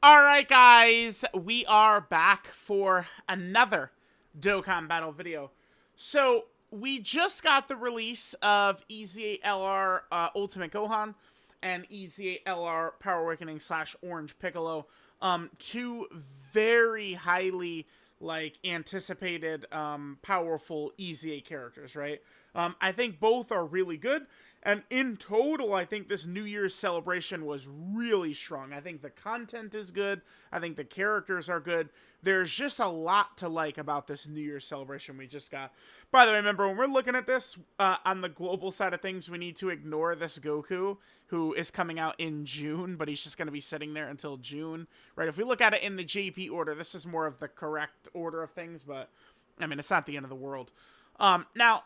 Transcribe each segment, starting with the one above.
Alright guys, we are back for another Dokkan Battle video. So, we just got the release of EZA-LR Ultimate Gohan and EZA-LR Power Awakening / Orange Piccolo. Two very highly, anticipated, powerful EZA characters, right? I think both are really good. And in total, I think this New Year's celebration was really strong. I think the content is good. I think the characters are good. There's just a lot to like about this New Year's celebration we just got. By the way, remember, when we're looking at this, on the global side of things, we need to ignore this Goku, who is coming out in June, but he's just going to be sitting there until June, right? If we look at it in the JP order, this is more of the correct order of things, but, I mean, it's not the end of the world. Now,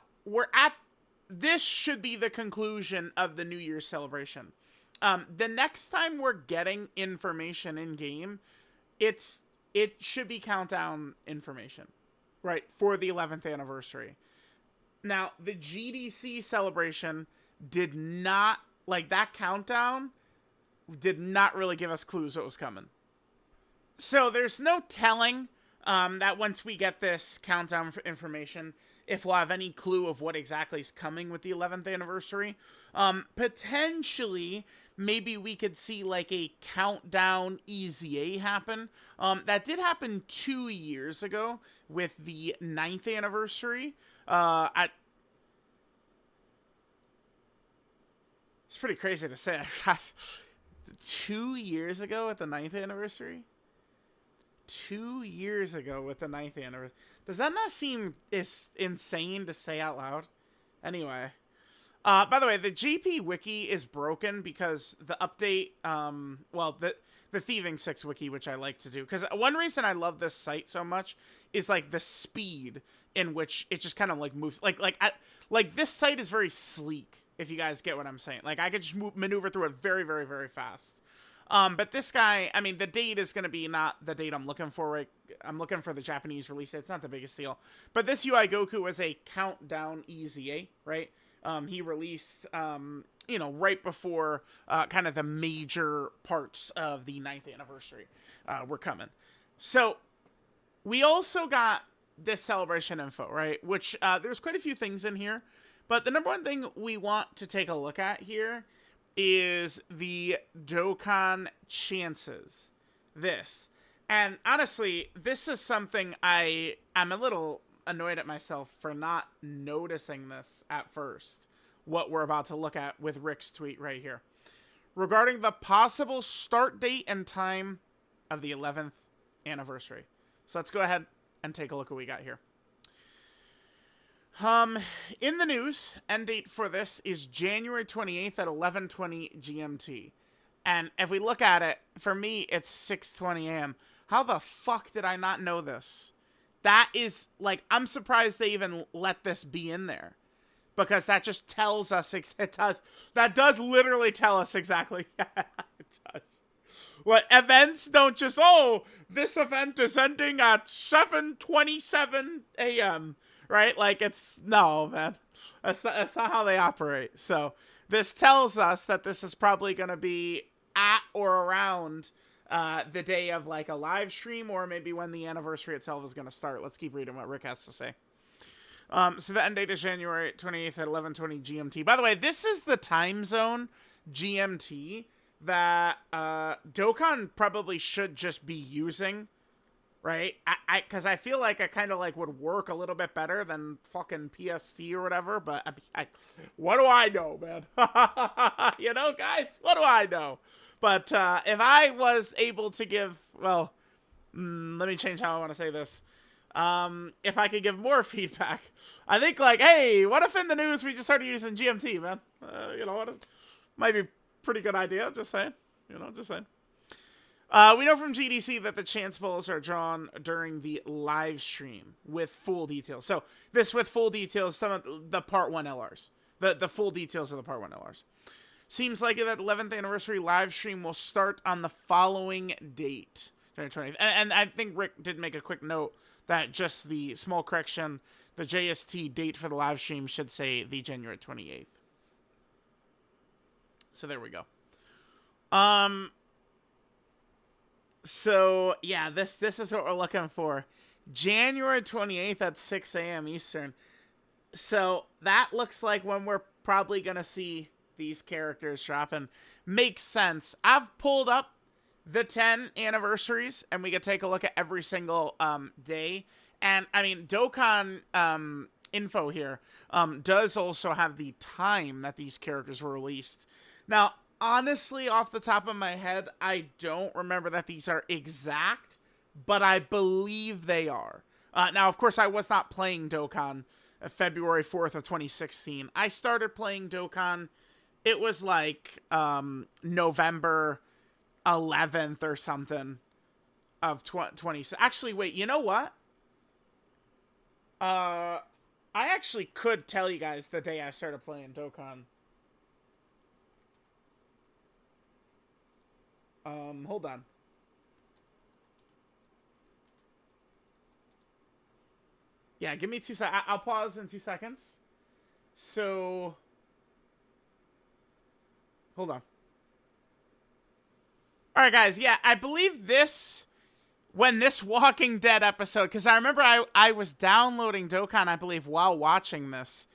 this should be the conclusion of the New Year's celebration. The next time we're getting information in game, it should be countdown information, right, for the 11th anniversary. Now, the GDC celebration did not, that countdown did not really give us clues what was coming. So there's no telling that once we get this countdown for information, if we'll have any clue of what exactly is coming with the 11th anniversary. Potentially, maybe we could see a countdown EZA happen. That did happen 2 years ago with the 9th anniversary. It's pretty crazy to say. 2 years ago with the 9th anniversary? 2 years ago with the 9th anniversary. Does that not seem insane to say out loud? Anyway. By the way, the GP wiki is broken because the update, the Thieving 6 wiki, which I like to do. Because one reason I love this site so much is, the speed in which it just kind of, moves. This site is very sleek, if you guys get what I'm saying. I could just maneuver through it very, very, very fast. But this guy, I mean, the date is going to be not the date I'm looking for. Right? I'm looking for the Japanese release date. It's not the biggest deal. But this UI Goku was a countdown EZA, right? He released, right before kind of the major parts of the 9th anniversary were coming. So we also got this celebration info, right? Which there's quite a few things in here. But the number one thing we want to take a look at here is the Dokkan chances. This. And honestly, this is something I'm a little annoyed at myself for not noticing this at first. What we're about to look at with Rick's tweet right here. Regarding the possible start date and time of the 11th anniversary. So let's go ahead and take a look at what we got here. In the news, end date for this is January 28th at 11:20 GMT. And if we look at it, for me, it's 6:20 a.m. How the fuck did I not know this? That is, I'm surprised they even let this be in there. Because that just tells us, that does literally tell us exactly. It does. What, events don't just, this event is ending at 7:27 a.m., right? No, man. That's not how they operate. So, this tells us that this is probably going to be at or around the day of, a live stream, or maybe when the anniversary itself is going to start. Let's keep reading what Rick has to say. So the end date is January 28th at 11:20 GMT. By the way, this is the time zone, GMT, that Dokkan probably should just be using, right? Because I feel like I kind of would work a little bit better than fucking PST or whatever, but what do I know, man? Guys, what do I know? But if I was able to give, let me change how I want to say this. If I could give more feedback, I think hey, what if in the news we just started using GMT, man? Might be a pretty good idea. Just saying, just saying. We know from GDC that the chance polls are drawn during the live stream with full details. So this with full details, some of the Part 1 LRs, the full details of the Part 1 LRs. Seems like that 11th anniversary live stream will start on the following date, January 20th. And I think Rick did make a quick note that just the small correction, the JST date for the live stream should say the January 28th. So there we go. So yeah, this is what we're looking for. January 28th at 6 a.m. Eastern. So that looks like when we're probably gonna see these characters drop, and makes sense. I've pulled up the 10 anniversaries, and we could take a look at every single day. And I mean, Dokkan info here does also have the time that these characters were released. Now, honestly, off the top of my head, I don't remember that these are exact, but I believe they are. Now, of course, I was not playing Dokkan February 4th of 2016. I started playing Dokkan, it was like November 11th or something of 20. Actually, wait, you know what? I actually could tell you guys the day I started playing Dokkan. Hold on. Yeah, give me 2 seconds. I'll pause in 2 seconds. So, hold on. All right, guys. Yeah, I believe this when this Walking Dead episode, because I remember I was downloading Dokkan, I believe, while watching this.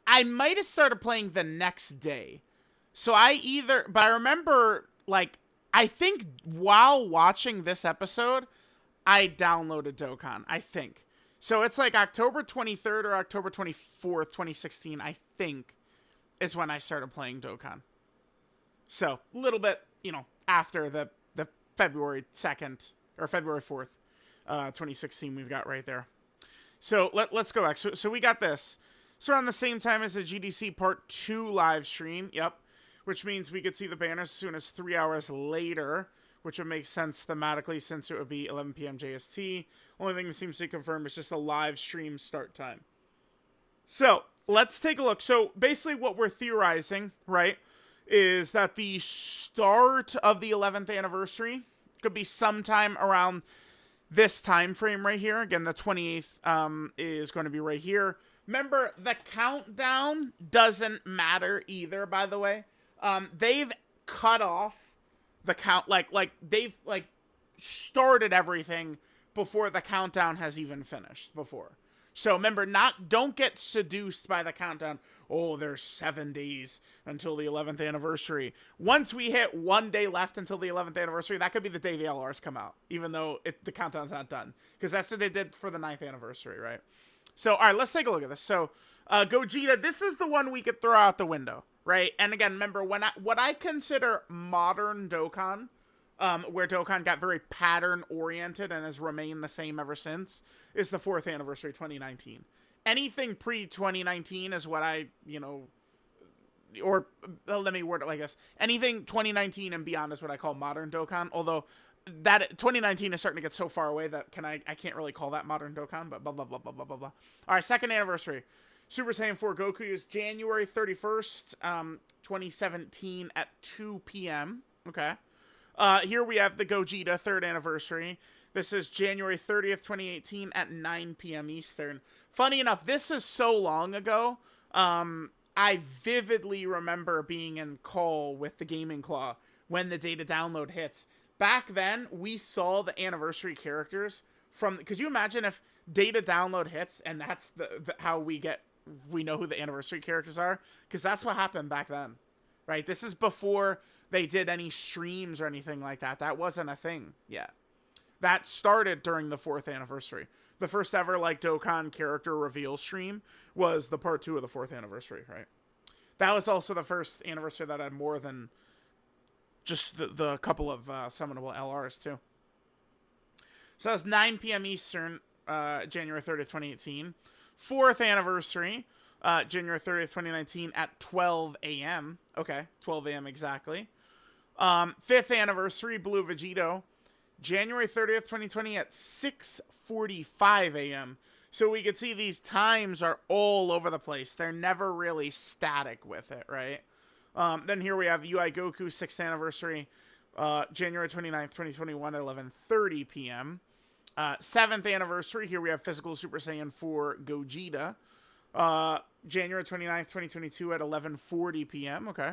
I might have started playing the next day. So but I remember, like, I think while watching this episode, I downloaded Dokkan, I think. So it's like October 23rd or October 24th, 2016, I think, is when I started playing Dokkan. So, a little bit, after the February 2nd, or February 4th, 2016 we've got right there. So, let's go back. So we got this. So around the same time as the GDC Part 2 live stream, yep, which means we could see the banners as soon as 3 hours later, which would make sense thematically since it would be 11 p.m. JST. Only thing that seems to be confirmed is just a live stream start time. So, let's take a look. So, basically what we're theorizing, right, is that the start of the 11th anniversary could be sometime around this time frame right here. Again, the 28th is going to be right here. Remember, the countdown doesn't matter either, by the way. They've cut off the count, like they've started everything before the countdown has even finished before. So remember, don't get seduced by the countdown. Oh, there's 7 days until the 11th anniversary. Once we hit 1 day left until the 11th anniversary, that could be the day the LRs come out, even though the countdown's not done. Because that's what they did for the 9th anniversary, right? So, all right, let's take a look at this. So, Gogeta, this is the one we could throw out the window, right? And again, remember, what I consider modern Dokkan, where Dokkan got very pattern-oriented and has remained the same ever since, is the 4th anniversary, 2019. Anything pre-2019 is what or let me word it like this. Anything 2019 and beyond is what I call modern Dokkan, although that 2019 is starting to get so far away that I can't really call that modern Dokkan, but blah, blah, blah, blah, blah, blah, blah. All right, 2nd anniversary. Super Saiyan 4 Goku is January 31st, 2017 at 2 p.m. Okay. Here we have the Gogeta 3rd anniversary. This is January 30th, 2018 at 9 p.m. Eastern. Funny enough, this is so long ago. I vividly remember being in call with the Gaming Claw when the data download hits. Back then, we saw the anniversary characters from... Could you imagine if data download hits and that's how we know who the anniversary characters are? Because that's what happened back then, right? This is before they did any streams or anything like that. That wasn't a thing yet. That started during the 4th anniversary. The first ever Dokkan character reveal stream was the part 2 of the 4th anniversary, right? That was also the first anniversary that had more than just the couple of summonable LRs too. So that's 9 p.m. Eastern, January 30th, 2018. 4th anniversary, January 30th, 2019 at 12 a.m. Okay, 12 a.m. exactly. 5th anniversary, Blue Vegito, January 30th, 2020 at 6:45 a.m. So we could see these times are all over the place. They're never really static with it, right? Then here we have UI Goku 6th anniversary, January 29th, 2021 at 11:30 p.m. 7th anniversary, here we have Physical Super Saiyan 4 Gogeta, January 29th, 2022 at 11:40 p.m. Okay.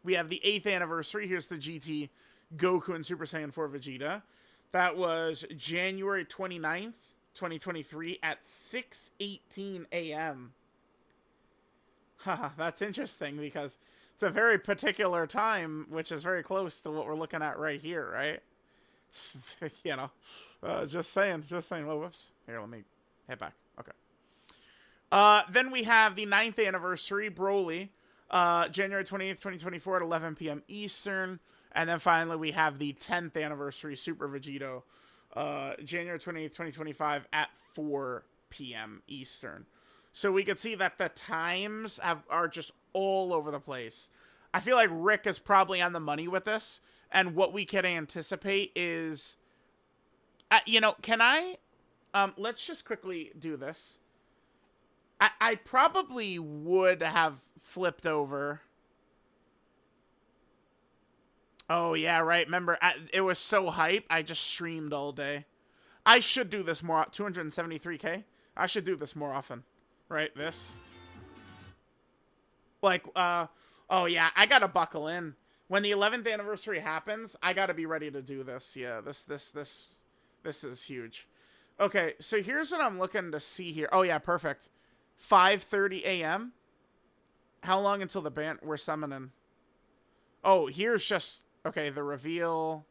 We have the 8th anniversary. Here's the GT Goku and Super Saiyan 4 Vegeta. That was January 29th, 2023 at 6:18 a.m. Haha, that's interesting because it's a very particular time, which is very close to what we're looking at right here, right? It's, just saying. Oh, whoops. Here, let me head back. Okay. Then we have the 9th anniversary, Broly, January 28th, 2024 at 11 p.m. Eastern. And then finally, we have the 10th anniversary, Super Vegito, January 28th, 2025 at 4 p.m. Eastern. So we can see that the times are just all over the place. I feel like Rick is probably on the money with this. And what we can anticipate is, can I, let's just quickly do this. I probably would have flipped over. Oh, yeah, right. Remember, it was so hype, I just streamed all day. I should do this more. 273K? I should do this more often. Right, this. Like, oh, yeah, I gotta buckle in. When the 11th anniversary happens, I gotta be ready to do this. Yeah, this is huge. Okay, so here's what I'm looking to see here. Oh, yeah, perfect. 5:30 a.m. How long until the band we're summoning? Oh, here's just... Okay, the reveal.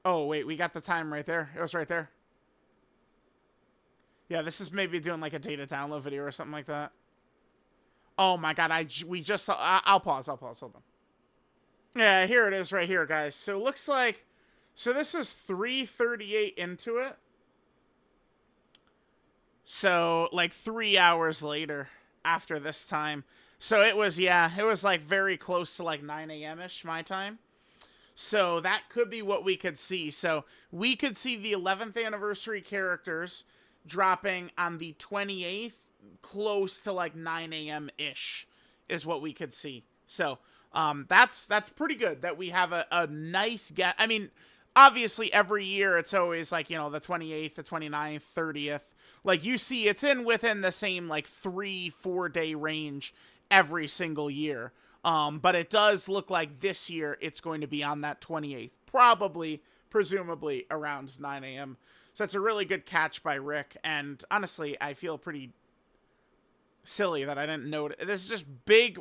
Oh, wait, we got the time right there. It was right there. Yeah, this is maybe doing like a data download video or something like that. Oh my god, we just saw... I'll pause, hold on. Yeah, here it is right here, guys. So it looks like... So this is 3:38 into it. So, like 3 hours later after this time. So it was, it was like very close to like 9 a.m.-ish my time. So that could be what we could see. So we could see the 11th anniversary characters dropping on the 28th, close to like 9 a.m.-ish is what we could see. So that's pretty good that we have a nice get. I mean, obviously every year it's always like, the 28th, the 29th, 30th. Like you see, it's within the same like 3-4 day range every single year. But it does look like this year it's going to be on that 28th, presumably around 9 a.m. So it's a really good catch by Rick. And honestly, I feel pretty silly that I didn't notice. This is just big,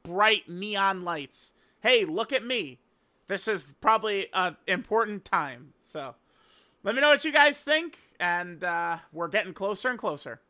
bright neon lights. Hey, look at me. This is probably an important time. So let me know what you guys think. And we're getting closer and closer.